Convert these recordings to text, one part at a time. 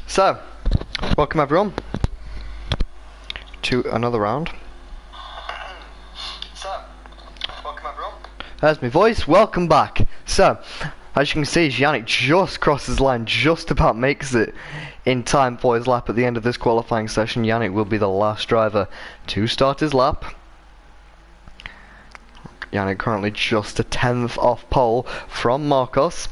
So, welcome everyone to another round. There's my voice, welcome back. So, as you can see, Yannick just crosses the line, just about makes it in time for his lap at the end of this qualifying session. Yannick will be the last driver to start his lap. Yannick currently just a 10th off pole from Marcos.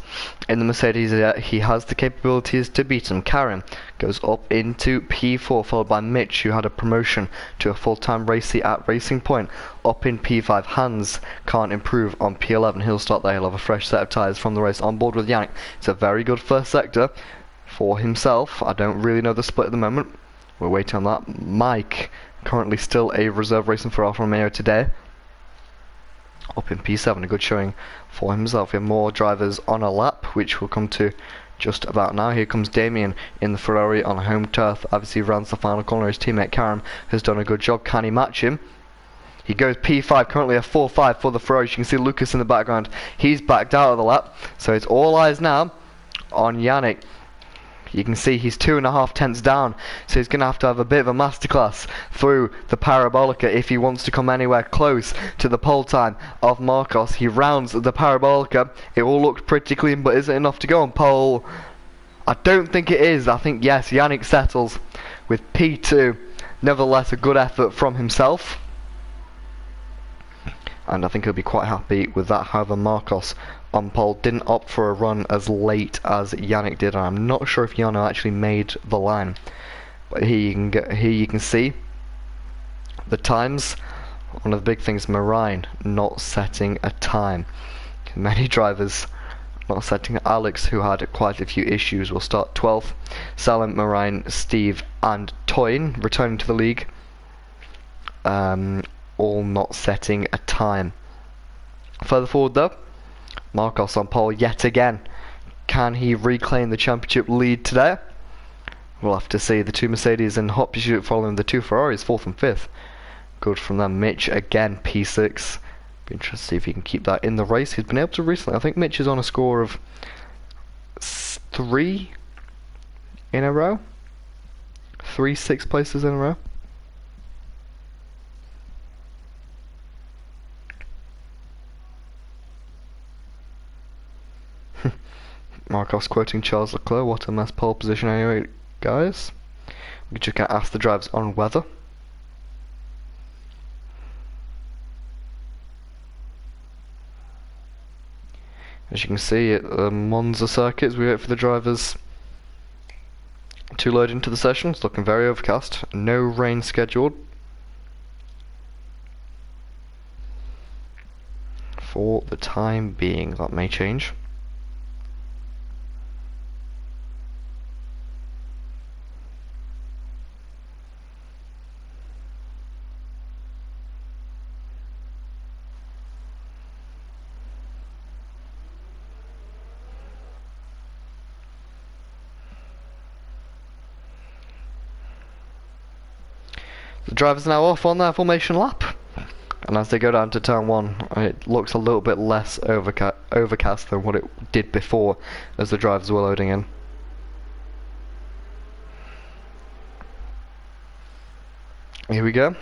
In the Mercedes, he has the capabilities to beat him. Karen goes up into P4, followed by Mitch, who had a promotion to a full-time racer at Racing Point. Up in P5, Hans can't improve on P11. He'll start there. He'll have a fresh set of tyres from the race on board with Yannick. It's a very good first sector for himself. I don't really know the split at the moment. We're waiting on that. Mike, currently still a reserve racing for Alfa Romeo today. Up in P7, a good showing for himself. We have more drivers on a lap, which we'll come to just about now. Here comes Damien in the Ferrari on home turf. Obviously rounds the final corner. His teammate Karen has done a good job. Can he match him? He goes P5, currently a 4.5 for the Ferrari. You can see Lucas in the background. He's backed out of the lap, so it's all eyes now on Yannick. You can see he's 2.5 tenths down, so he's going to have a bit of a masterclass through the Parabolica if he wants to come anywhere close to the pole time of Marcos. He rounds the Parabolica. It all looks pretty clean, but is it enough to go on pole? I don't think it is. I think, yes, Yannick settles with P2. Nevertheless, a good effort from himself. And I think he'll be quite happy with that. However, Marcos on pole didn't opt for a run as late as Yannick did, and I'm not sure if Yannick actually made the line. But here you can see the times. One of the big things, Marine not setting a time. Many drivers not setting. Alex, who had quite a few issues, will start 12th. Salim, Marine, Steve and Toyn returning to the league. All not setting a time. Further forward though, Marcos on pole yet again. Can he reclaim the championship lead today? We'll have to see. The two Mercedes in hot pursuit following the two Ferraris, 4th and 5th. Good from them. Mitch again, P6. Be interested to see if he can keep that in the race. He's been able to recently. I think Mitch is on a score of 3 in a row. 3 6th places in a row. Marcos quoting Charles Leclerc, what a mess pole position anyway, guys. We just can't ask the drivers on weather. As you can see at the Monza circuits, we wait for the drivers to load into the session. It's looking very overcast. No rain scheduled for the time being. That may change. The drivers are now off on their formation lap, and as they go down to turn 1, it looks a little bit less overcast than what it did before as the drivers were loading in. Here we go.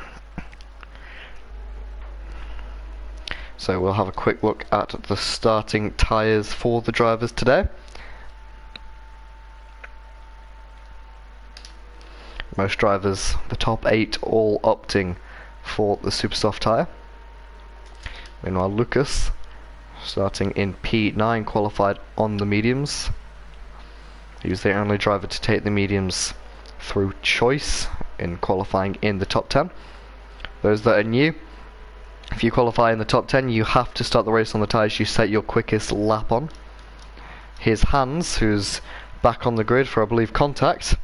So we'll have a quick look at the starting tyres for the drivers today. Most drivers, the top 8, all opting for the super soft tyre. Meanwhile, Lucas, starting in P9, qualified on the mediums. He was the only driver to take the mediums through choice in qualifying in the top 10. Those that are new, if you qualify in the top 10, you have to start the race on the tyres you set your quickest lap on. Here's Hans, who's back on the grid for, I believe, contact.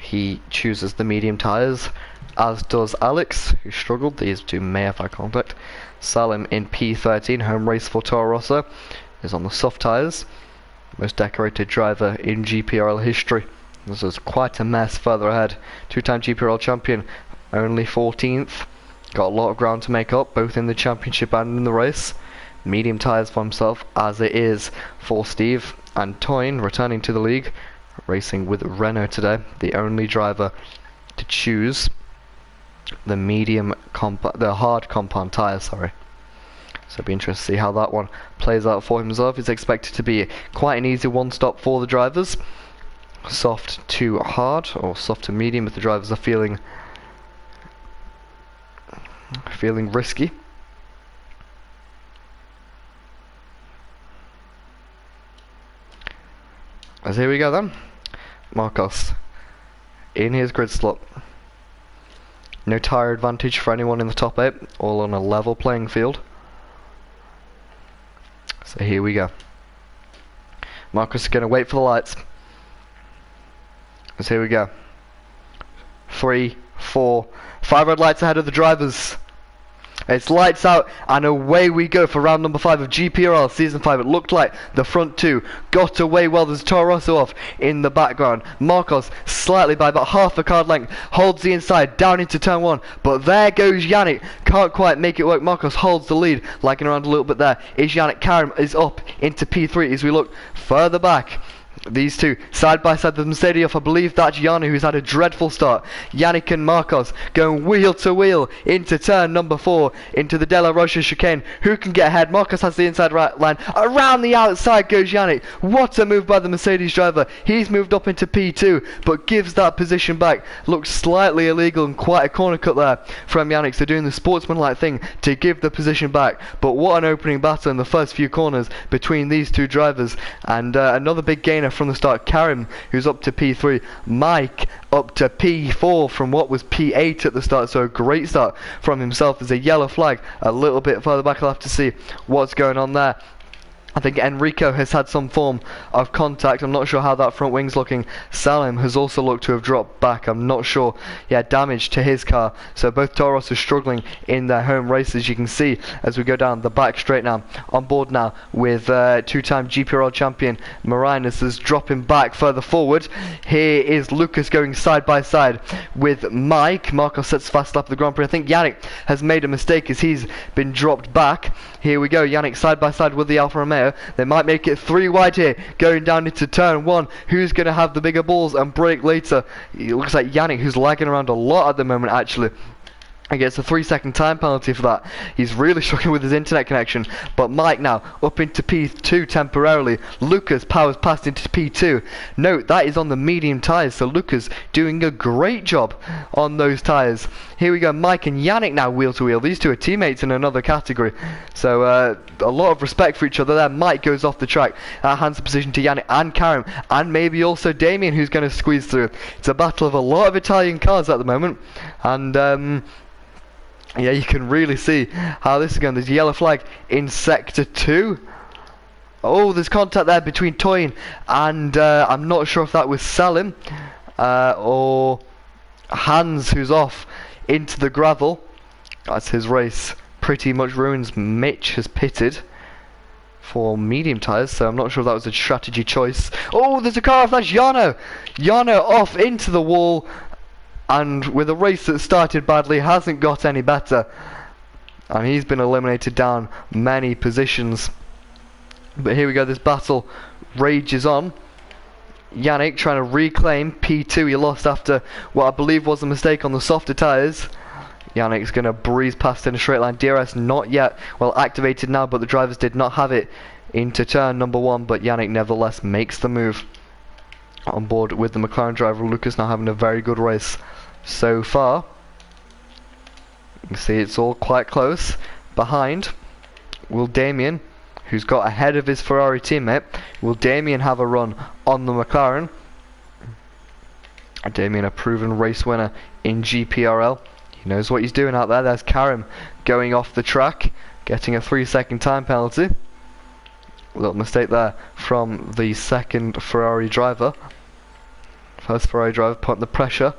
He chooses the medium tyres, as does Alex, who struggled. These two may have had contact. Salim in P13, home race for Toro Rosso, is on the soft tyres. Most decorated driver in GPRL history This was quite a mess further ahead. Two-time GPRL champion, only 14th. Got a lot of ground to make up, both in the championship and in the race. Medium tyres for himself, as it is for Steve. And Toyn returning to the league, racing with Renault today, the only driver to choose the hard compound tyres, sorry. So it'll be interesting to see how that one plays out for himself. It's expected to be quite an easy one-stop for the drivers. Soft to hard, or soft to medium if the drivers are feeling risky. As here we go then. Marcos in his grid slot. No tyre advantage for anyone in the top 8, all on a level playing field. So here we go. Marcos is going to wait for the lights. So here we go. 3, 4, 5 red lights ahead of the drivers. It's lights out and away we go for round number 5 of GPRL Season 5. It looked like the front 2 got away well. There's Toro Rosso off in the background. Marcos slightly by about half a card length holds the inside down into turn 1. But there goes Yannick. Can't quite make it work. Marcos holds the lead, lagging around a little bit there. Is Yannick. Karim is up into P3 as we look further back. These two side by side, the Mercedes off. I believe that's Jana, who's had a dreadful start. Yannick and Marcos going wheel to wheel into turn number 4, into the Della Rocha chicane. Who can get ahead? Marcos has the inside right line. Around the outside goes Yannick. What a move by the Mercedes driver. He's moved up into P2, but gives that position back. Looks slightly illegal and quite a corner cut there from Yannick. So doing the sportsmanlike thing to give the position back. But what an opening battle in the first few corners between these two drivers. And another big gainer from the start. Karim, who's up to P3. Mike up to P4 from what was P8 at the start. So a great start from himself. There's a yellow flag a little bit further back. I'll have to see what's going on there. I think Enrico has had some form of contact. I'm not sure how that front wing's looking. Salim has also looked to have dropped back. I'm not sure. Yeah, damage to his car. So both Toros are struggling in their home races. You can see as we go down the back straight now. On board now with two-time GPRL champion Marinus is dropping back further forward. Here is Lucas going side by side with Mike. Marcos sets fast lap of the Grand Prix. I think Yannick has made a mistake as he's been dropped back. Here we go. Yannick side by side with the Alfa Romeo. They might make it 3 wide here, going down into turn 1. Who's going to have the bigger balls and brake later? It looks like Yannick, who's lagging around a lot at the moment actually. He gets a 3-second time penalty for that. He's really struggling with his internet connection. But Mike now up into P2 temporarily. Lucas powers past into P2. Note that is on the medium tyres, so Lucas doing a great job on those tyres. Here we go, Mike and Yannick now wheel to wheel. These two are teammates in another category. So a lot of respect for each other there. Mike goes off the track, hands the position to Yannick and Karim, and maybe also Damien, who's going to squeeze through. It's a battle of a lot of Italian cars at the moment. And yeah, you can really see how this is going. There's a yellow flag in sector 2. Oh, there's contact there between Toyn and I'm not sure if that was Salim or Hans, who's off into the gravel. That's his race pretty much ruins. Mitch has pitted for medium tyres, so I'm not sure if that was a strategy choice. Oh, there's a car off. That's Jano. Jano off into the wall. And with a race that started badly, hasn't got any better. And he's been eliminated down many positions. But here we go, this battle rages on. Yannick trying to reclaim P2. He lost after what I believe was a mistake on the softer tyres. Yannick's going to breeze past in a straight line. DRS not yet well activated now, but the drivers did not have it into turn number 1. But Yannick nevertheless makes the move. On board with the McLaren driver, Lucas now having a very good race so far. You can see it's all quite close. Behind will Damien, who's got ahead of his Ferrari teammate. Will Damien have a run on the McLaren? Damien, a proven race winner in GPRL. He knows what he's doing out there. There's Karim going off the track, getting a 3-second time penalty. A little mistake there from the second Ferrari driver. First Ferrari driver putting the pressure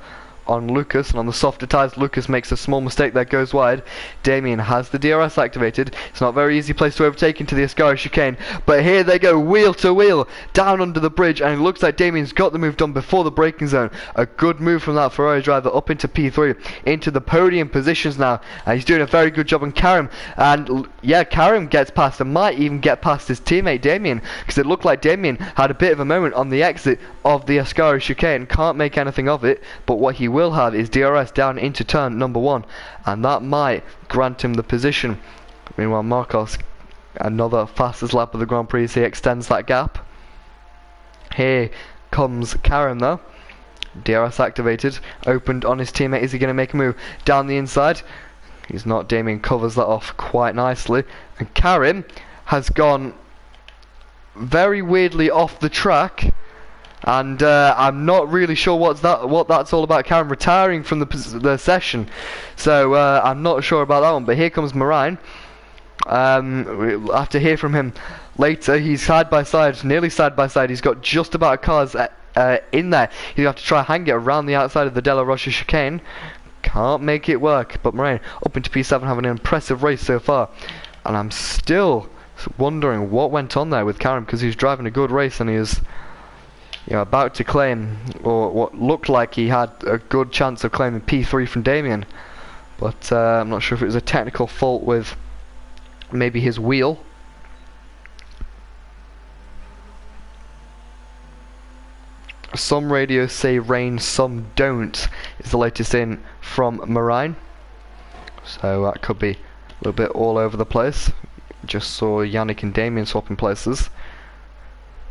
on Lucas, and on the softer tyres Lucas makes a small mistake that goes wide. Damien has the DRS activated. It's not a very easy place to overtake into the Ascari chicane, but here they go, wheel to wheel down under the bridge, and it looks like Damien's got the move done before the braking zone. A good move from that Ferrari driver up into P3, into the podium positions now, and he's doing a very good job on Karim. And yeah, Karim gets past and might even get past his teammate Damien, because it looked like Damien had a bit of a moment on the exit of the Ascari chicane. Can't make anything of it, but what he will have is DRS down into turn number 1, and that might grant him the position. Meanwhile, Marcos, another fastest lap of the Grand Prix, he extends that gap. Here comes Karim though. DRS activated, opened on his teammate. Is he going to make a move down the inside? He's not. Damien covers that off quite nicely, and Karim has gone very weirdly off the track, and I'm not really sure what that's all about. Karim retiring from the session, so I'm not sure about that one. But here comes Marine. We'll have to hear from him later. He's side by side, nearly side by side. He's got just about cars in there. He'll have to try and hang it around the outside of the Della Rocha chicane. Can't make it work. But Marine up into P7, having an impressive race so far, and I'm still wondering what went on there with Karim, because he's driving a good race and he is, you know, about to claim, or what looked like he had a good chance of claiming P3 from Damien, but I'm not sure if it was a technical fault with maybe his wheel. Some radios say rain, some don't, is the latest in from Marine, so that could be a little bit all over the place. Just saw Yannick and Damien swapping places.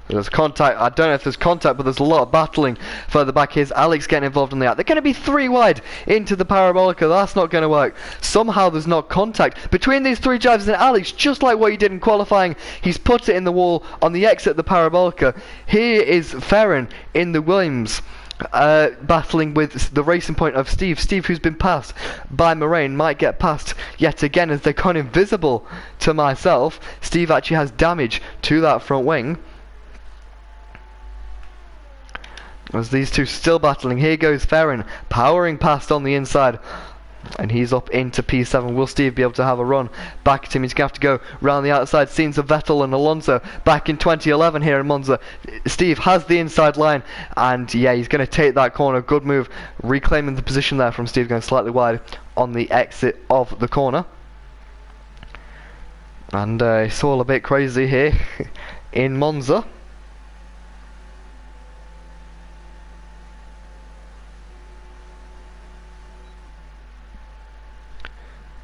There's contact. I don't know if there's contact, but there's a lot of battling further back. Here's Alex getting involved in the out. They're going to be 3 wide into the Parabolica. That's not going to work. Somehow there's not contact between these 3 drivers, and Alex, just like what he did in qualifying, he's put it in the wall on the exit of the Parabolica. Here is Ferrin in the Williams, battling with the racing point of Steve. Steve, who's been passed by Marine, might get past yet again as they've gone invisible to myself. Steve actually has damage to that front wing. As these two still battling, here goes Ferrin, powering past on the inside, and he's up into P7. Will Steve be able to have a run back at him? He's going to have to go round the outside. Scenes of Vettel and Alonso back in 2011 here in Monza. Steve has the inside line, and yeah, he's going to take that corner. Good move, reclaiming the position there from Steve, going slightly wide on the exit of the corner. And it's all a bit crazy here in Monza.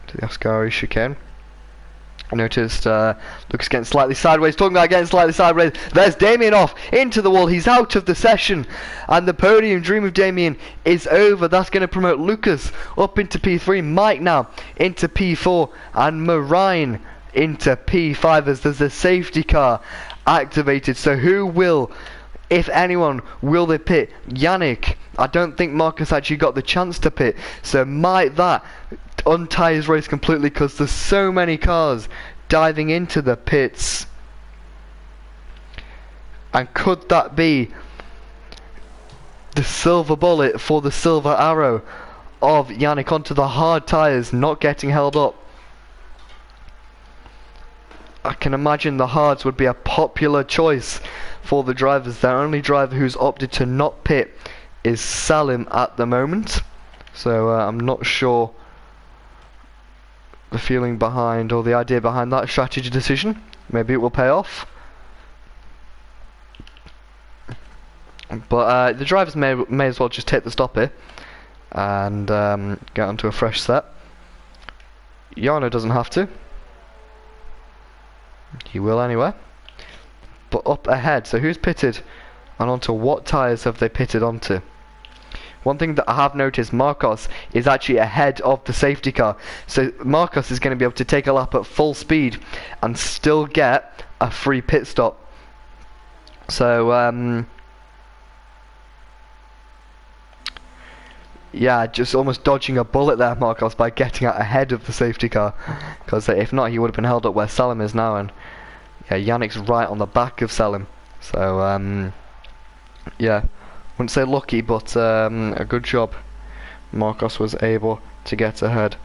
To the Ascari chicane. I noticed Lucas getting slightly sideways. Talking about getting slightly sideways, there's Damien off into the wall. He's out of the session, and the podium dream of Damien is over. That's going to promote Lucas up into P3, Mike now into P4, and Marine into P5 as there's a safety car activated. So who will, if anyone, will they pit? Yannick. I don't think Marcus actually got the chance to pit, so might that untie his race completely, because there's so many cars diving into the pits. And could that be the silver bullet for the silver arrow of Yannick onto the hard tyres, not getting held up? I can imagine the hards would be a popular choice for the drivers. The only driver who's opted to not pit is Salim at the moment, so I'm not sure the feeling behind, or the idea behind that strategy decision. Maybe it will pay off, but the drivers may as well just take the stop here and get onto a fresh set. Jarno doesn't have to. He will anyway. But up ahead, so who's pitted and onto what tyres have they pitted onto? One thing that I have noticed, Marcos is actually ahead of the safety car. So Marcos is going to be able to take a lap at full speed and still get a free pit stop. So yeah, just almost dodging a bullet there, Marcos, by getting out ahead of the safety car. Because if not, he would have been held up where Salim is now. And yeah, Yannick's right on the back of Salim. So yeah, wouldn't say lucky, but a good job Marcos was able to get ahead.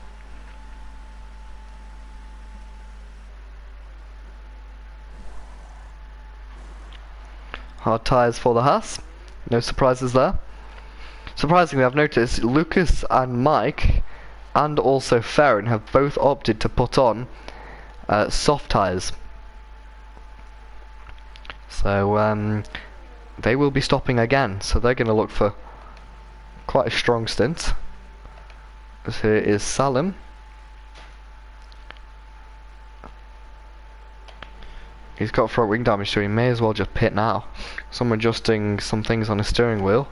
Hard tyres for the Haas. No surprises there. Surprisingly, I've noticed Lucas and Mike and also Ferrin have both opted to put on soft tyres. So they will be stopping again, so they're going to look for quite a strong stint. As here is Salim. He's got front wing damage, so he may as well just pit now. So I'm adjusting some things on his steering wheel.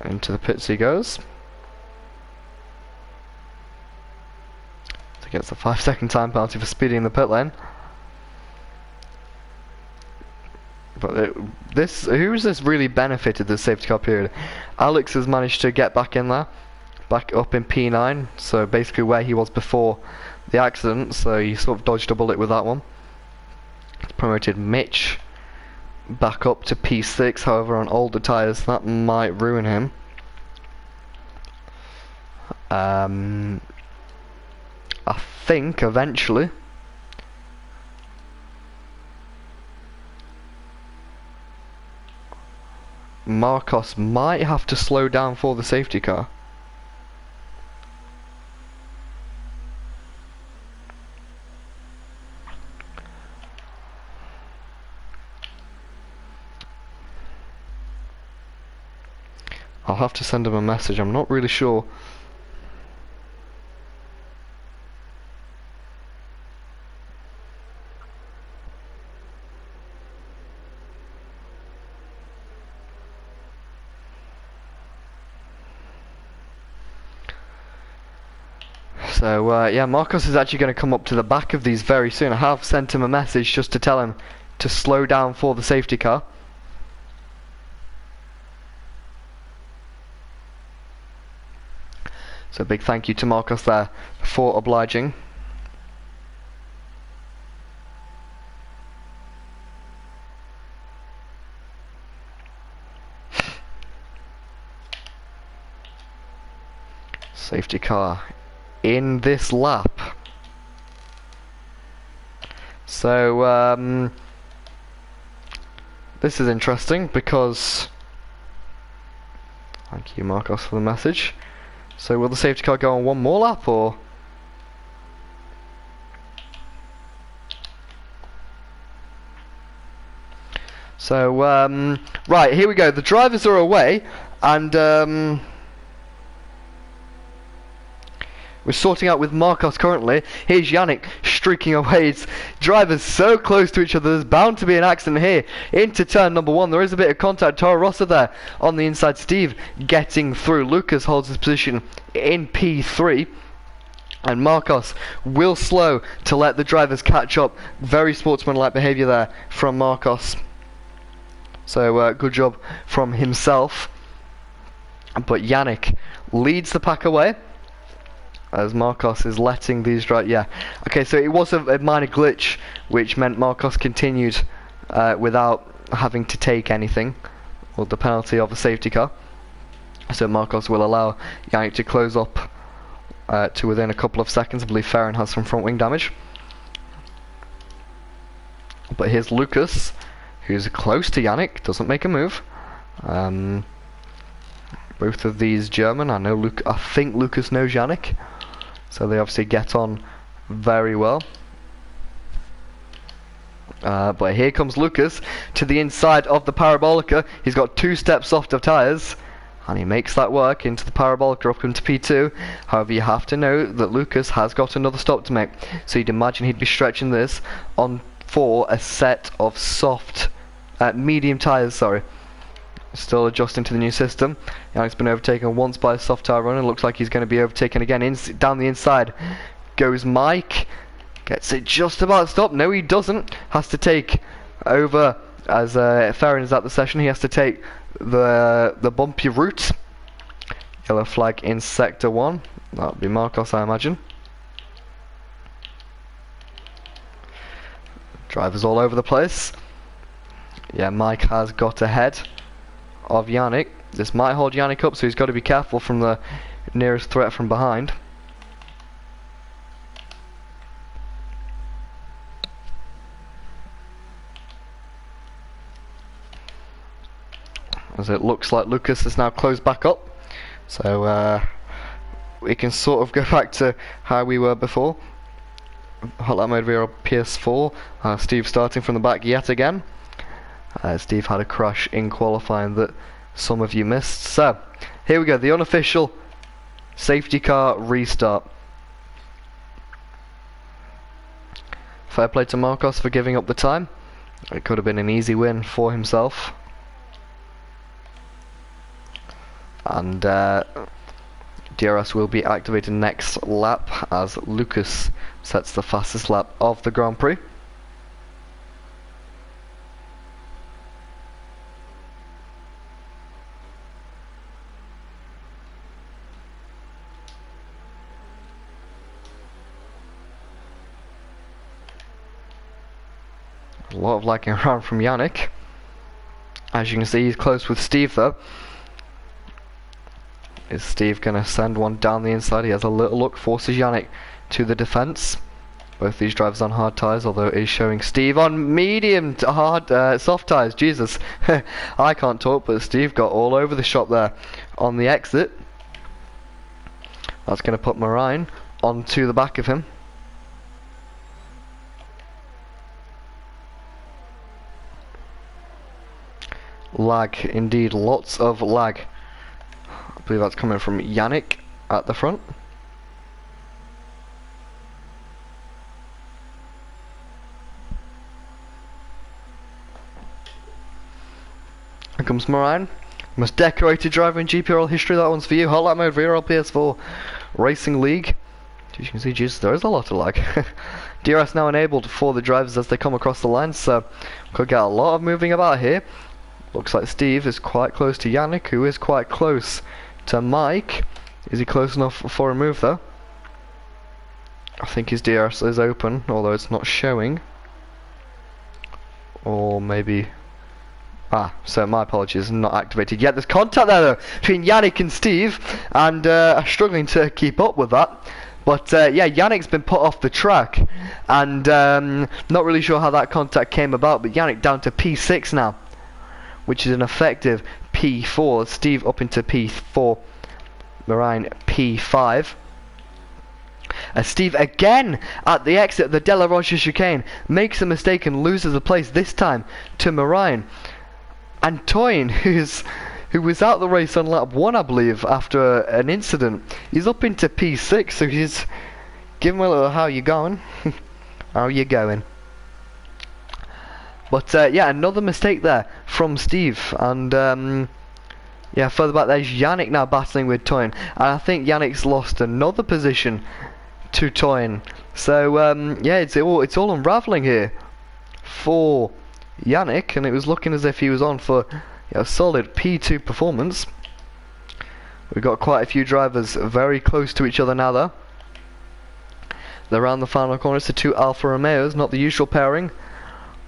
Into the pits he goes. So he gets a 5-second time penalty for speeding in the pit lane. But who's this really benefited this safety car period? Alex has managed to get back in there, back up in P9, so basically where he was before the accident, so he sort of dodged a bullet with that one. It's promoted Mitch back up to P6, however on older tyres that might ruin him. I think eventually Marcos might have to slow down for the safety car. I'll have to send him a message, I'm not really sure. So yeah, Marcos is actually going to come up to the back of these very soon. I have sent him a message just to tell him to slow down for the safety car. So big thank you to Marcos there for obliging. Safety car in this lap. So this is interesting because thank you Marcos for the message. So will the safety car go on one more lap or? So right, here we go. The drivers are away and we're sorting out with Marcos currently. Here's Yannick streaking away. His drivers so close to each other. There's bound to be an accident here. Into turn number 1. There is a bit of contact. Toro Rosso there on the inside. Steve getting through. Lucas holds his position in P3. And Marcos will slow to let the drivers catch up. Very sportsmanlike behaviour there from Marcos. So good job from himself. But Yannick leads the pack away. As Marcos is letting these drive, yeah. Okay, so it was a minor glitch, which meant Marcos continued without having to take anything, or the penalty of a safety car. So Marcos will allow Yannick to close up to within a couple of seconds. I believe Ferrin has some front wing damage. But here's Lucas, who's close to Yannick, doesn't make a move. Both of these German. I think Lucas knows Yannick. So they obviously get on very well. But here comes Lucas to the inside of the Parabolica. He's got 2 steps off of tyres. And he makes that work into the Parabolica up into P2. However, you have to know that Lucas has got another stop to make. So you'd imagine he'd be stretching this on for a set of medium tyres, sorry. Still adjusting to the new system. Yannick's been overtaken once by a soft tyre runner. Looks like he's going to be overtaken again. Down the inside goes Mike. Gets it just about stopped. No, he doesn't. Has to take over as Ferrin is at the session. He has to take the bumpy route. Yellow flag in sector 1. That'll be Marcos, I imagine. Drivers all over the place. Yeah, Mike has got ahead of Yannick. This might hold Yannick up, so he's got to be careful from the nearest threat from behind. As it looks like Lucas is now closed back up, so we can sort of go back to how we were before. Hotline mode VRL PS4. Steve starting from the back yet again. Steve had a crash in qualifying that some of you missed. So here we go, the unofficial safety car restart. Fair play to Marcos for giving up the time. It could have been an easy win for himself. And DRS will be activated next lap as Lucas sets the fastest lap of the Grand Prix. A lot of lagging around from Yannick. As you can see, he's close with Steve though. Is Steve going to send one down the inside? He has a little look, forces Yannick to the defence. Both these drivers on hard tyres, although it is showing Steve on medium to hard, soft tyres. Jesus, I can't talk, but Steve got all over the shop there on the exit. That's going to put Marine onto the back of him. Lag, indeed, lots of lag. I believe that's coming from Yannick at the front. Here comes Marine, most decorated driver in GPRL history. That one's for you. Hotline mode VRL PS4 Racing League. As you can see, Jesus, there is a lot of lag. DRS now enabled for the drivers as they come across the line, so could get a lot of moving about here. Looks like Steve is quite close to Yannick, who is quite close to Mike. Is he close enough for a move though? I think his DRS is open, although it's not showing. Or maybe... so my apologies, not activated yet. There's contact there though, between Yannick and Steve, and I'm struggling to keep up with that. But yeah, Yannick's been put off the track, and not really sure how that contact came about, but Yannick down to P6 now, which is an effective P4. Steve up into P4, Marine P5. Steve again at the exit, the De La Rocha chicane, makes a mistake and loses a place, this time to Marine. And Toyin, who was out the race on lap 1, I believe, after an incident, he's up into P6, so he's giving him a little, how you going? How you going? But yeah, another mistake there from Steve, and yeah, further back there's Yannick now battling with Toyin, and I think Yannick's lost another position to Toyin. So yeah, it's all unravelling here for Yannick, and it was looking as if he was on for a solid P2 performance. We've got quite a few drivers very close to each other now though. They're around the final corners to two Alfa Romeos, not the usual pairing.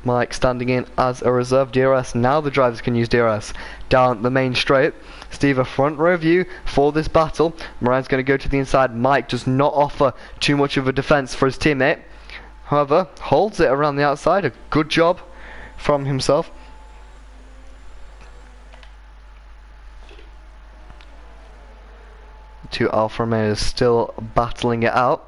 Mike standing in as a reserve DRS. Now the drivers can use DRS down the main straight. Steve a front row view for this battle. Marine's going to go to the inside. Mike does not offer too much of a defence for his teammate. However, holds it around the outside. A good job from himself. Two Alfa Romeos still battling it out.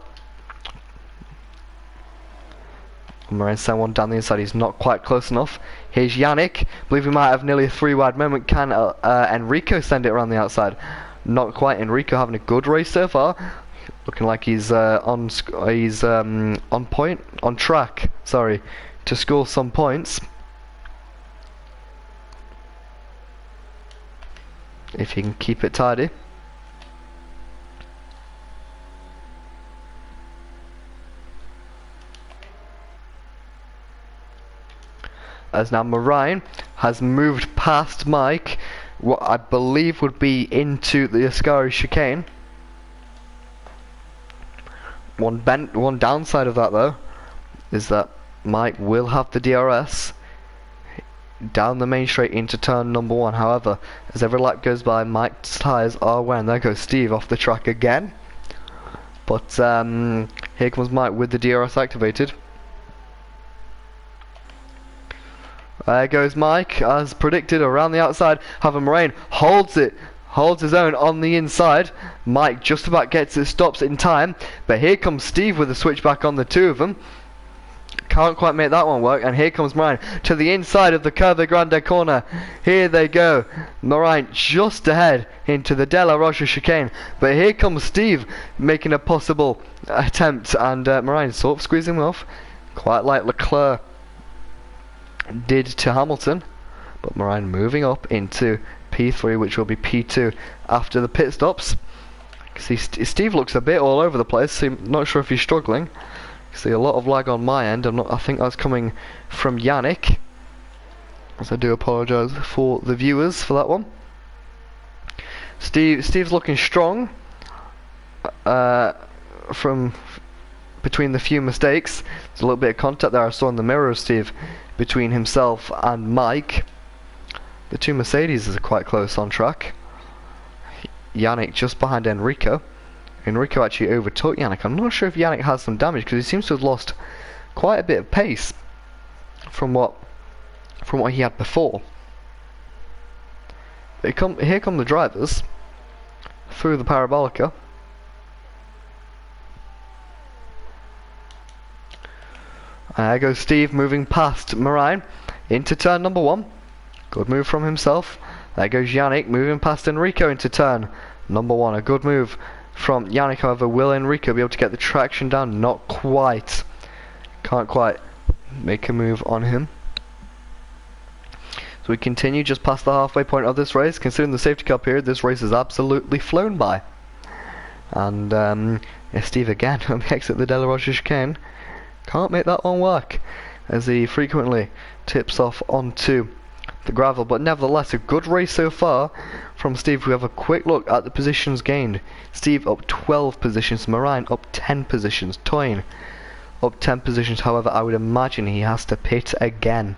Marine sent one down the inside, he's not quite close enough. Here's Yannick, I believe we might have nearly a 3-wide moment. Can Enrico send it around the outside? Not quite. Enrico having a good race so far. Looking like he's on track, sorry, to score some points. If he can keep it tidy. As now Marine has moved past Mike, what I believe would be into the Ascari chicane. One downside of that though is that Mike will have the DRS. down the main straight into turn number 1. However, as every lap goes by, Mike's tyres are wearing. There goes Steve off the track again. But here comes Mike with the DRS activated. There goes Mike, as predicted, around the outside. However, Moraine holds his own on the inside. Mike just about gets it, stops in time. But here comes Steve with a switchback on the two of them. Can't quite make that one work, and here comes Moraine to the inside of the Curva Grande corner. Here they go. Moraine just ahead into the De La Rocha chicane. But here comes Steve making a possible attempt, and Moraine sort of squeezing him off, quite like Leclerc did to Hamilton. But Moraine moving up into P3, which will be P2 after the pit stops. See, Steve looks a bit all over the place, so I'm not sure if he's struggling. See a lot of lag on my end. I think that's coming from Yannick, so I do apologise for the viewers for that one. Steve's looking strong from between the few mistakes. There's a little bit of contact there I saw in the mirror of Steve between himself and Mike. The two Mercedes are quite close on track. Yannick just behind Enrico. Enrico actually overtook Yannick. I'm not sure if Yannick has some damage, because he seems to have lost quite a bit of pace from what he had before. Here come the drivers through the Parabolica. There goes Steve moving past Moraine into turn number 1. Good move from himself. There goes Yannick moving past Enrico into turn number 1. A good move from Yannick. However, will Enrico be able to get the traction down? Not quite. Can't quite make a move on him. So we continue just past the halfway point of this race. Considering the safety car period, this race has absolutely flown by. And yeah, Steve again on the exit of the De La Rocha chicane. Can't make that one work, as he frequently tips off onto the gravel. But nevertheless, a good race so far from Steve. We have a quick look at the positions gained. Steve up 12 positions, Moraine up 10 positions, Toyn up 10 positions. However, I would imagine he has to pit again.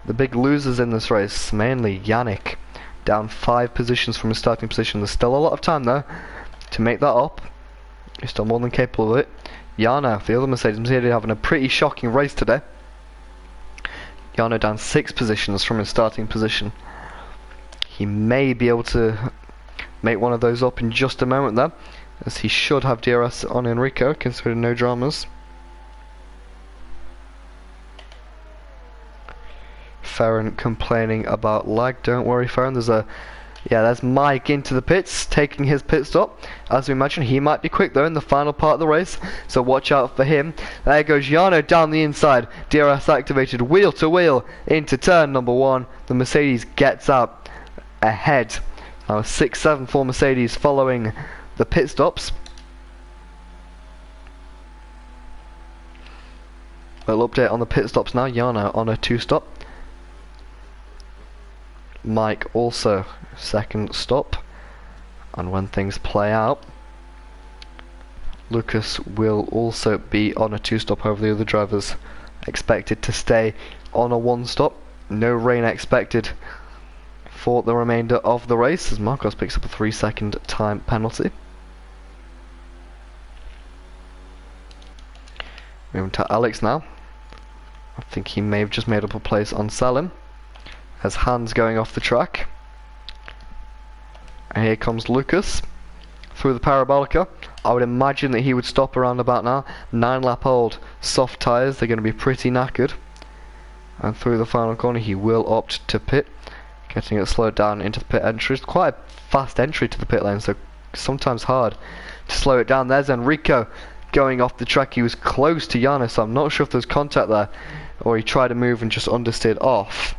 The big losers in this race, mainly Yannick, down 5 positions from his starting position. There's still a lot of time though to make that up. He's still more than capable of it. Jarno, the other Mercedes, having a pretty shocking race today. Jarno down 6 positions from his starting position. He may be able to make one of those up in just a moment there, as he should have DRS on Enrico, considering no dramas. Ferran complaining about lag. Don't worry, Ferran. There's Mike into the pits, taking his pit stop. As we imagine, he might be quick though in the final part of the race, so watch out for him. There goes Jarno down the inside, DRS activated, wheel to wheel into turn number 1. The Mercedes gets out ahead. Now 6-7 for Mercedes following the pit stops. Little update on the pit stops now. Jarno on a 2-stop. Mike also 2nd stop, and when things play out, Lucas will also be on a 2-stop over the other drivers. Expected to stay on a 1-stop. No rain expected for the remainder of the race, as Marcos picks up a 3-second time penalty. Moving to Alex now. I think he may have just made up a place on Salim, as Hans going off the track. And here comes Lucas through the Parabolica. I would imagine that he would stop around about now. 9-lap old soft tyres, they're going to be pretty knackered. And through the final corner he will opt to pit, getting it slowed down into the pit entry. It's quite a fast entry to the pit lane, so sometimes hard to slow it down. There's Enrico going off the track. He was close to Jarno, so I'm not sure if there's contact there, or he tried to move and just understeered off.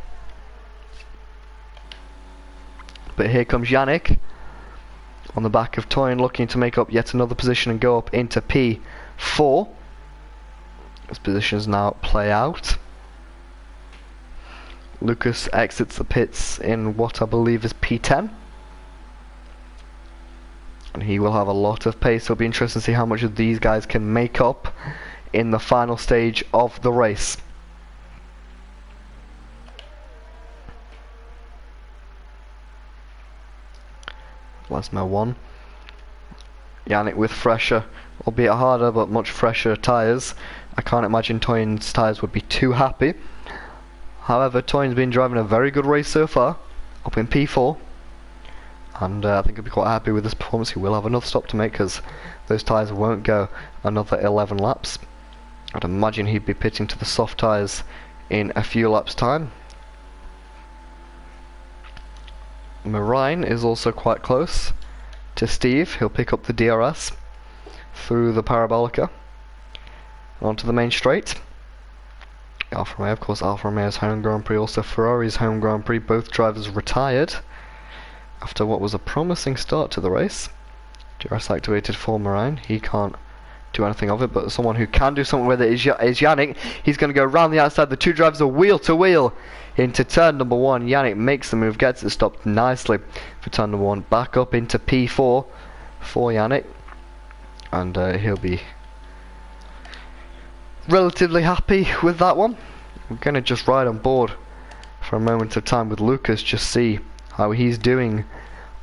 But here comes Yannick on the back of Toyn, looking to make up yet another position and go up into P4. As positions now play out. Lucas exits the pits in what I believe is P10. And he will have a lot of pace. It'll be interesting to see how much of these guys can make up in the final stage of the race. Lesmo 1. Yannick with fresher, albeit harder, but much fresher tyres. I can't imagine Toyn's tyres would be too happy. However, Toyn's been driving a very good race so far, up in P4. And I think he'll be quite happy with this performance. He will have another stop to make because those tyres won't go another 11 laps. I'd imagine he'd be pitting to the soft tyres in a few laps time. Marine is also quite close to Steve. He'll pick up the DRS through the Parabolica onto the main straight. Alfa Romeo, of course, Alfa Romeo's home Grand Prix, also Ferrari's home Grand Prix. Both drivers retired after what was a promising start to the race. DRS activated for Marine. He can't do anything of it, but someone who can do something with it is Yannick. He's going to go around the outside. The two drivers are wheel to wheel into turn number 1. Yannick makes the move, gets it stopped nicely for turn number 1. Back up into P4 for Yannick, and he'll be relatively happy with that one. We're going to just ride on board for a moment of time with Lucas, just see how he's doing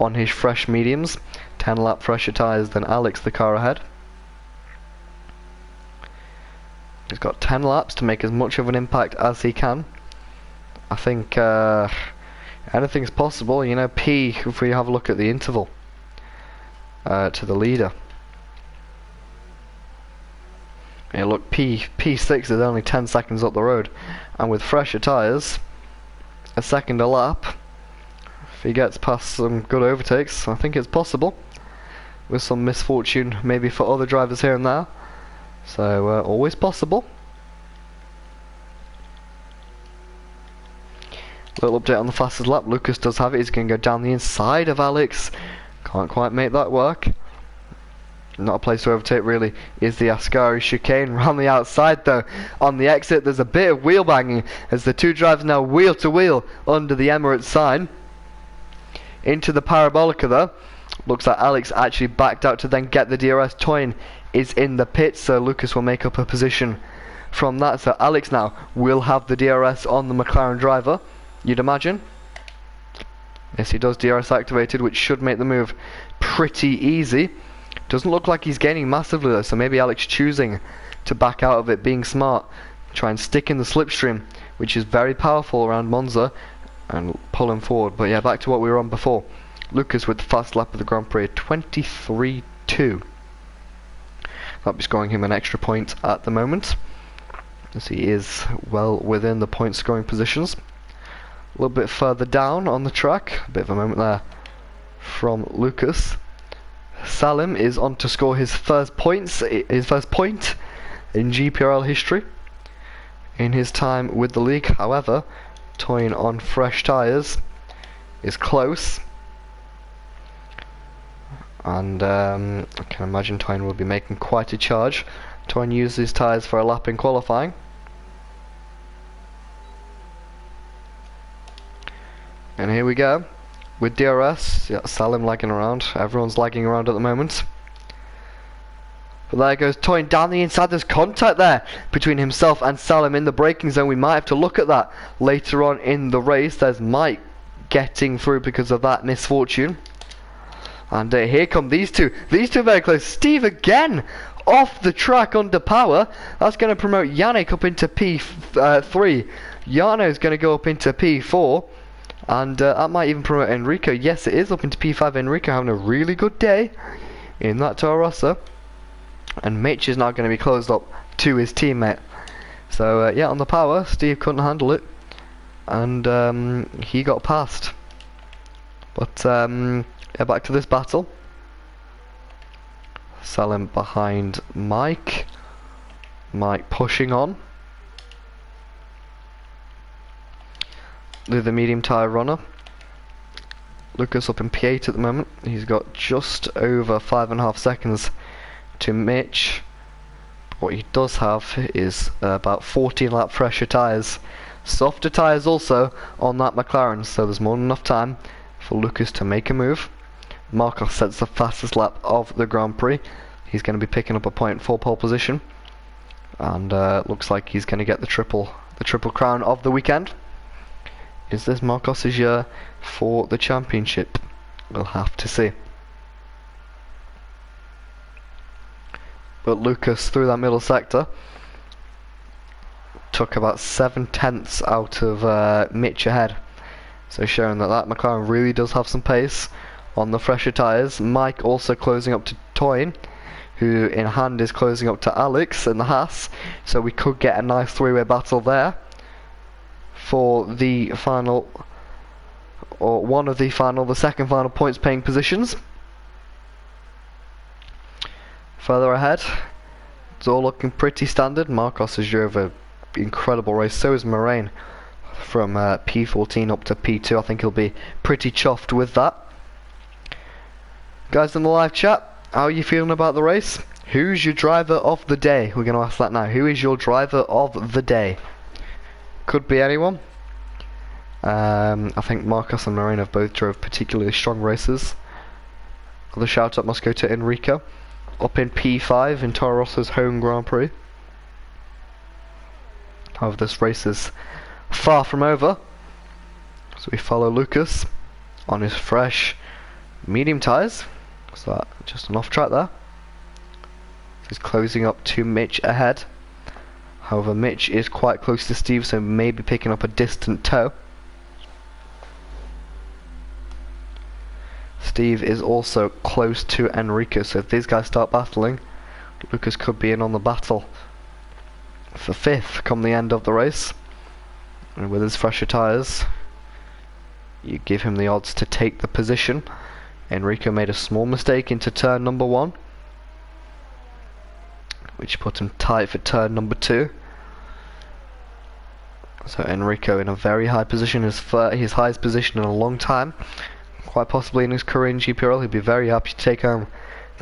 on his fresh mediums. 10 lap fresher tyres than Alex, the car ahead. He's got 10 laps to make as much of an impact as he can. I think anything's possible. You know, P, if we have a look at the interval to the leader. Yeah, look, P6 is only 10 seconds up the road, and with fresher tyres, a second a lap. If he gets past some good overtakes, I think it's possible, with some misfortune maybe for other drivers here and there. So always possible. Little update on the fastest lap. Lucas does have it. He's going to go down the inside of Alex. Can't quite make that work. Not a place to overtake really is the Ascari chicane. Round the outside though, on the exit there's a bit of wheel banging as the two drivers now wheel to wheel under the Emirates sign. Into the Parabolica though. Looks like Alex actually backed out to then get the DRS. Toyn is in the pits, so Lucas will make up a position from that. So Alex now will have the DRS on the McLaren driver, you'd imagine. Yes, he does, DRS activated, which should make the move pretty easy. Doesn't look like he's gaining massively though, so maybe Alex choosing to back out of it, being smart, try and stick in the slipstream, which is very powerful around Monza, and pull him forward. But yeah, back to what we were on before. Lucas with the fast lap of the Grand Prix, 23.2. That'll be scoring him an extra point at the moment, as he is well within the point scoring positions. A little bit further down on the track, a bit of a moment there from Lucas. Salim is on to score his first point in GPRL history in his time with the league. However, Toyn on fresh tyres is close, and I can imagine Toyn will be making quite a charge. Toyn used his tyres for a lap in qualifying. And here we go. With DRS, yeah, Salim lagging around. Everyone's lagging around at the moment. But there goes Toyn down the inside. There's contact there between himself and Salim in the braking zone. We might have to look at that later on in the race. There's Mike getting through because of that misfortune. And here come these two. These two very close. Steve again off the track under power. That's going to promote Yannick up into P3. Jarno's going to go up into P4. And that might even promote Enrico. Yes, it is up into P5. Enrico having a really good day in that Toro Rosso. And Mitch is now going to be closed up to his teammate. So yeah, on the power, Steve couldn't handle it, and he got past. But yeah, back to this battle. Salim behind Mike. Mike pushing on. The medium tyre runner. Lucas up in P8 at the moment. He's got just over 5.5 seconds to Mitch. What he does have is about 14 lap fresher tyres. Softer tyres also on that McLaren, so there's more than enough time for Lucas to make a move. Marcos sets the fastest lap of the Grand Prix. He's going to be picking up a point for pole position, and looks like he's going to get the triple crown of the weekend. Is this Marcos' year for the championship? We'll have to see. but Lucas through that middle sector took about 7/10 out of Mitch ahead. So showing that McLaren really does have some pace on the fresher tyres. Mike also closing up to Toyn, who in hand is closing up to Alex in the Haas. So we could get a nice three-way battle there for the final, or one of the final, the second final points paying positions. Further ahead, it's all looking pretty standard. Marcos has drove an incredible race, so is Moraine. From P14 up to P2, I think he'll be pretty chuffed with that. Guys in the live chat, how are you feeling about the race? Who's your driver of the day? We're going to ask that now. Who is your driver of the day? Could be anyone. I think Marcos and Moraine have both drove particularly strong races. The shout out must go to Enrico, up in P5 in Toro Rosso's home Grand Prix. However, this race is far from over, so we follow Lucas on his fresh medium tyres. So that just an off track there. He's closing up to Mitch ahead. However, Mitch is quite close to Steve, so maybe picking up a distant tow. Steve is also close to Enrico, so if these guys start battling, Lucas could be in on the battle for 5th come the end of the race. And with his fresher tyres, you give him the odds to take the position. Enrico made a small mistake into turn number 1, which put him tight for turn number 2. So Enrico in a very high position, his highest position in a long time, quite possibly in his career in GPRL. He'd be very happy to take home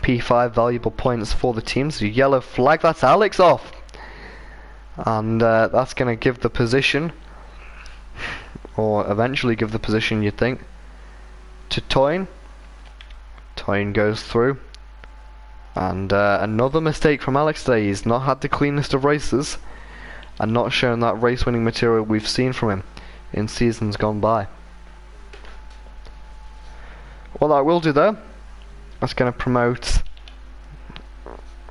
P5 valuable points for the team. So yellow flag, that's Alex off, and that's going to give the position, or eventually give the position, you'd think, to Toyn. Toyn goes through, and another mistake from Alex today. He's not had the cleanest of races, and not shown that race-winning material we've seen from him in seasons gone by. What that will do though, that's going to promote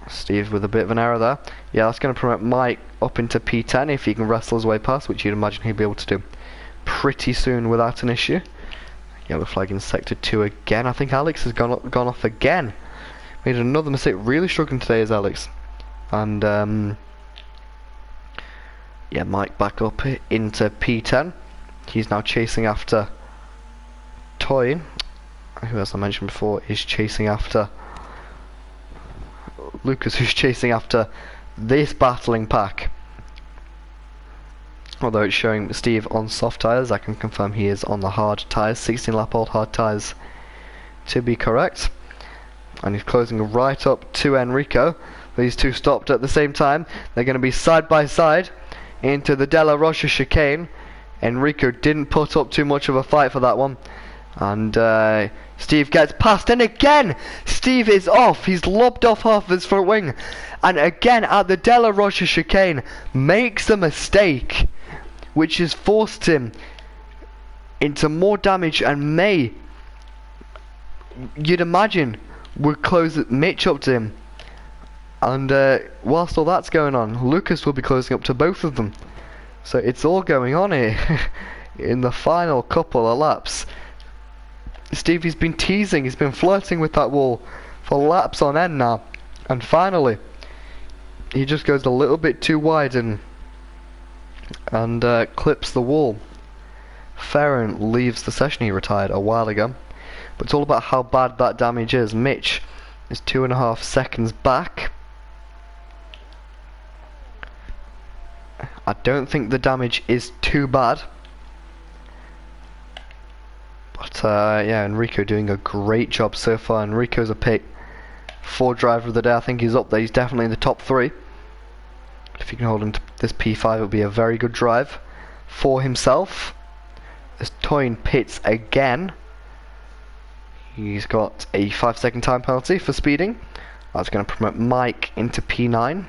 Steve with a bit of an error there. Yeah, that's going to promote Mike up into P10 if he can wrestle his way past, which you'd imagine he'd be able to do pretty soon without an issue. Yellow flag in sector 2 again. I think Alex has gone off again. Made another mistake. Really struggling today is Alex. And yeah, Mike back up into P10. He's now chasing after Toyn, who, as I mentioned before, is chasing after Lucas, who's chasing after this battling pack. Although it's showing Steve on soft tyres, I can confirm he is on the hard tyres, 16 lap old hard tyres to be correct. And he's closing right up to Enrico. These two stopped at the same time. They're going to be side by side into the Della Rocha chicane. Enrico didn't put up too much of a fight for that one. And Steve gets past, and again Steve is off. He's lobbed off half of his front wing, and again at the Della Rocha chicane makes a mistake, which has forced him into more damage, and may, you'd imagine, would close Mitch up to him. And whilst all that's going on, Lucas will be closing up to both of them. So it's all going on here in the final couple of laps. Stevie's been teasing, he's been flirting with that wall for laps on end now, and finally he just goes a little bit too wide and clips the wall. Farron leaves the session. He retired a while ago, but it's all about how bad that damage is. Mitch is 2.5 seconds back. I don't think the damage is too bad. But yeah, Enrico doing a great job so far. Enrico's a pick for driver of the day. I think he's up there. He's definitely in the top 3. If he can hold him to this P5, it'll be a very good drive for himself. As Toyn pits again, he's got a 5-second time penalty for speeding. That's going to promote Mike into P9.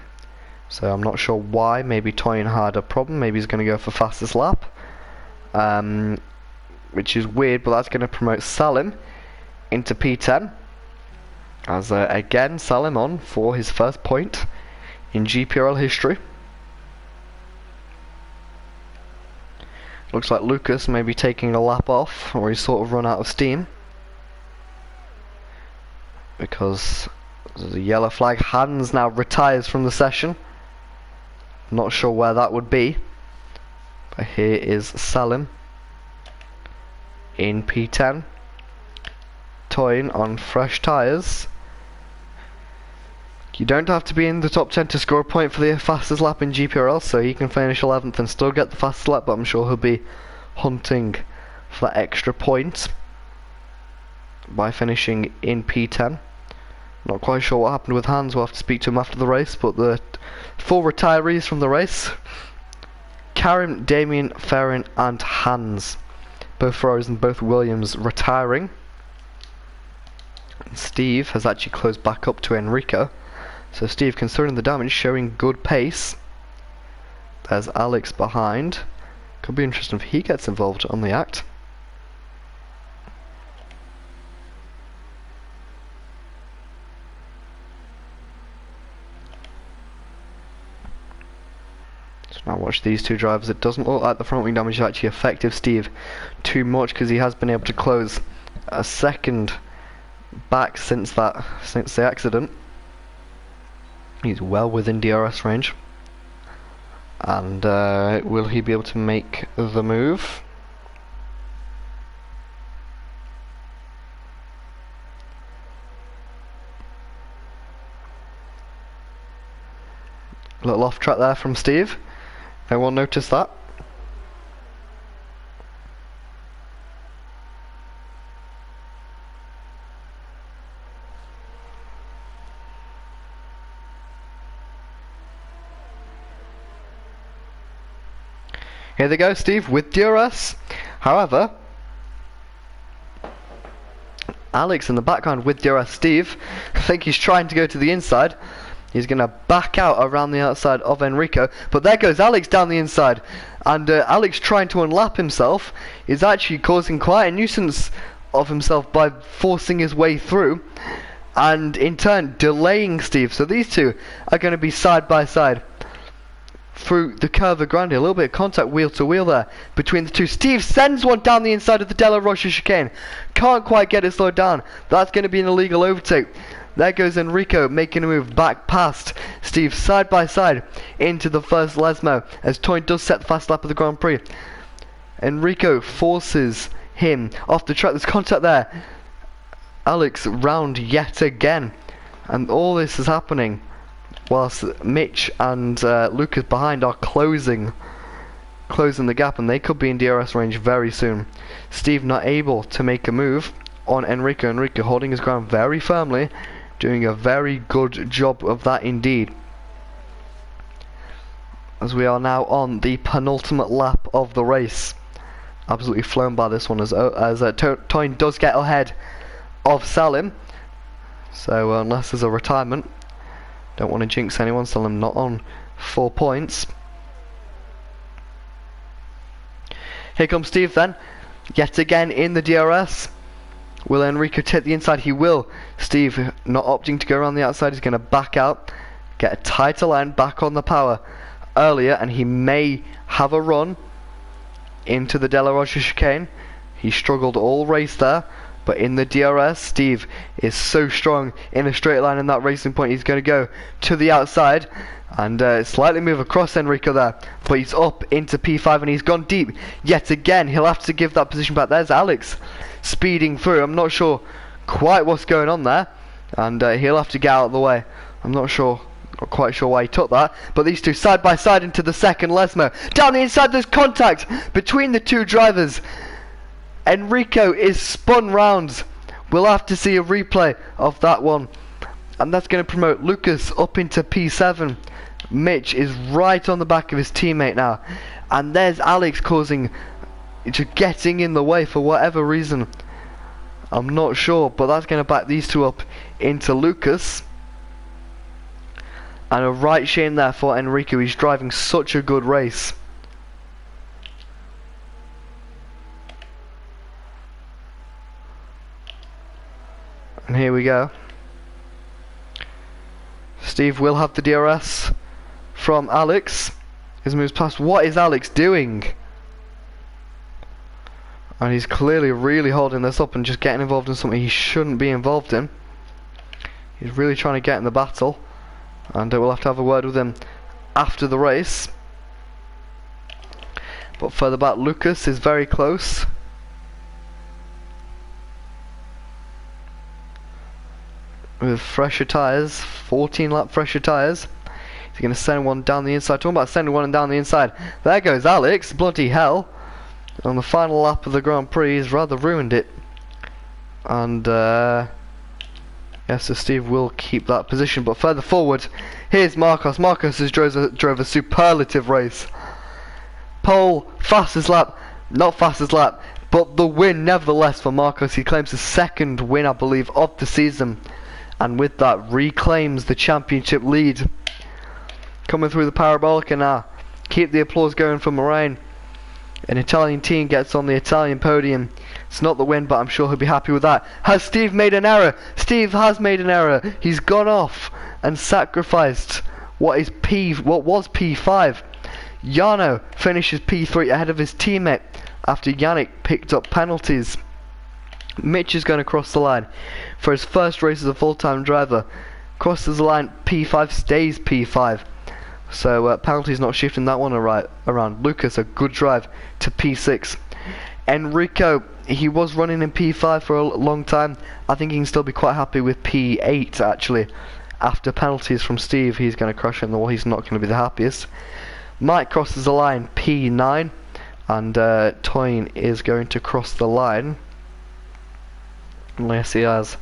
So I'm not sure why. Maybe Toyn had a problem. Maybe he's going to go for fastest lap. Which is weird, but that's going to promote Salim into P10. As again, Salim on for his first point in GPRL history. Looks like Lucas may be taking a lap off, or he's sort of run out of steam. Because the yellow flag, Hans now retires from the session. Not sure where that would be. But here is Salim in P10. Toyn on fresh tyres. You don't have to be in the top 10 to score a point for the fastest lap in GPRL, so he can finish 11th and still get the fastest lap, but I'm sure he'll be hunting for that extra point by finishing in P10. Not quite sure what happened with Hans, we'll have to speak to him after the race, but the full retirees from the race: Karim, Damien, Ferrin and Hans. Both Ferraris and both Williams retiring. And Steve has actually closed back up to Enrico. So Steve, considering the damage, showing good pace. There's Alex behind. Could be interesting if he gets involved on the act. So now watch these two drivers. It doesn't look like the front wing damage is actually affected Steve too much, because he has been able to close a second back since the accident. He's well within DRS range. And will he be able to make the move? A little off track there from Steve. No one noticed that. Here they go, Steve, with DRS. However, Alex in the background with DRS. Steve, I think he's trying to go to the inside. He's going to back out around the outside of Enrico. But there goes Alex down the inside. And Alex, trying to unlap himself, is actually causing quite a nuisance of himself by forcing his way through. And in turn, delaying Steve. So these two are going to be side by side through the Curva Grande. A little bit of contact wheel to wheel there between the two. Steve sends one down the inside of the Della Rocha chicane. Can't quite get it slowed down. That's going to be an illegal overtake. There goes Enrico making a move back past Steve, side by side into the first Lesmo, as Toyn does set the fast lap of the Grand Prix. Enrico forces him off the track. There's contact there. Alex round yet again, and all this is happening whilst Mitch and Lucas behind are closing the gap, and they could be in DRS range very soon. Steve not able to make a move on Enrico. Enrico holding his ground very firmly, doing a very good job of that indeed. As we are now on the penultimate lap of the race. Absolutely flown by this one as Toyn does get ahead of Salim. So unless there's a retirement, don't want to jinx anyone. Salim not on 4 points. Here comes Steve then, yet again in the DRS. Will Enrico take the inside? He will. Steve not opting to go around the outside. He's going to back out, get a tighter line back on the power earlier, and he may have a run into the Della Rocha chicane. He struggled all race there, but in the DRS, Steve is so strong in a straight line in that racing point. He's going to go to the outside and slightly move across Enrico there, but he's up into P5 and he's gone deep yet again. He'll have to give that position back. There's Alex speeding through. I'm not sure quite what's going on there, and he'll have to get out of the way. I'm not quite sure why he took that, but these two side by side into the second Lesmo. Down the inside, there's contact between the two drivers. Enrico is spun round. We'll have to see a replay of that one, and that's going to promote Lucas up into P7. Mitch is right on the back of his teammate now, and there's Alex getting in the way for whatever reason. I'm not sure, but that's going to back these two up into Lucas. And a right shame there for Enrico. He's driving such a good race. And here we go. Steve will have the DRS from Alex. His moves past. What is Alex doing? And he's clearly really holding this up and just getting involved in something he shouldn't be involved in. He's really trying to get in the battle, and we'll have to have a word with him after the race. But further back, Lucas is very close. With fresher tyres, 14 lap fresher tyres. He's going to send one down the inside. Talking about sending one down the inside. There goes Alex, bloody hell. On the final lap of the Grand Prix, he's rather ruined it. And yes, so Steve will keep that position. But further forward, here's Marcos. Marcos has drove a superlative race. Pole, fastest lap, not fastest lap, but the win nevertheless for Marcos. He claims the second win, I believe, of the season, and with that reclaims the championship lead. Coming through the parabolica now. Keep the applause going for Moraine. An Italian team gets on the Italian podium. It's not the win, but I'm sure he'll be happy with that. Has Steve made an error? Steve has made an error. He's gone off and sacrificed what was P5. Jarno finishes P3 ahead of his teammate after Yannick picked up penalties. Mitch is going to cross the line for his first race as a full-time driver. Crosses the line, P5, stays P5. So penalties not shifting that one around. Lucas, a good drive to P6. Enrico, he was running in P5 for a long time. I think he can still be quite happy with P8 actually. After penalties from Steve, he's going to crash in the wall. He's not going to be the happiest. Mike crosses the line, P9, and Toyn is going to cross the line. Unless he has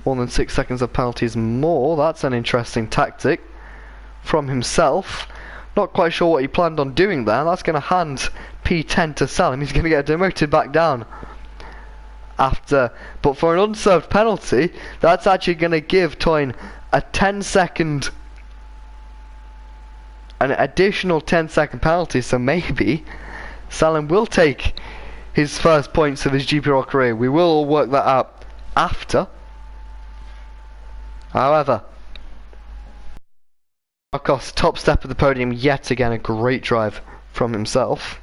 more than 6 seconds of penalties more. That's an interesting tactic from himself. Not quite sure what he planned on doing there. That's going to hand P10 to Salim. He's going to get demoted back down after, but for an unserved penalty, that's actually going to give Toyn a 10-second, an additional 10-second penalty. So maybe Salim will take his first points of his GPRL career. We will all work that out after. However, Marcos, top step of the podium yet again. A great drive from himself.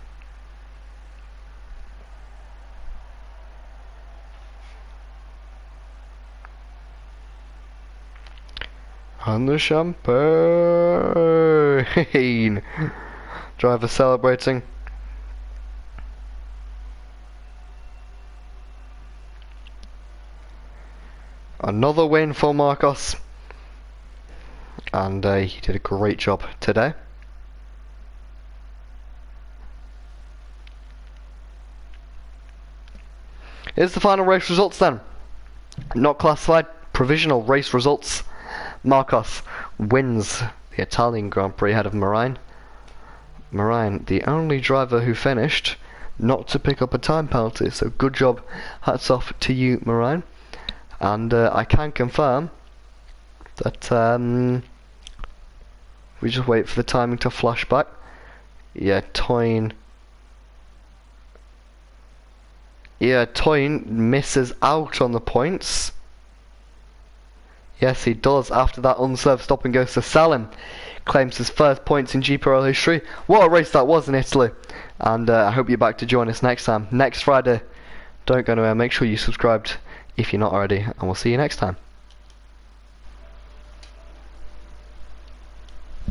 And the champagne. Driver celebrating. Another win for Marcos. And he did a great job today. Here's the final race results then. Not classified, provisional race results. Marcos wins the Italian Grand Prix ahead of Moraine. Moraine, the only driver who finished not to pick up a time penalty, so good job, hats off to you, Moraine. And I can confirm that we just wait for the timing to flash back. Yeah, Toyn misses out on the points. Yes, he does. After that unserved stop and goes to Salim. Claims his first points in GPRL history. What a race that was in Italy. And I hope you're back to join us next time. Next Friday. Don't go anywhere. Make sure you subscribed if you're not already. And we'll see you next time.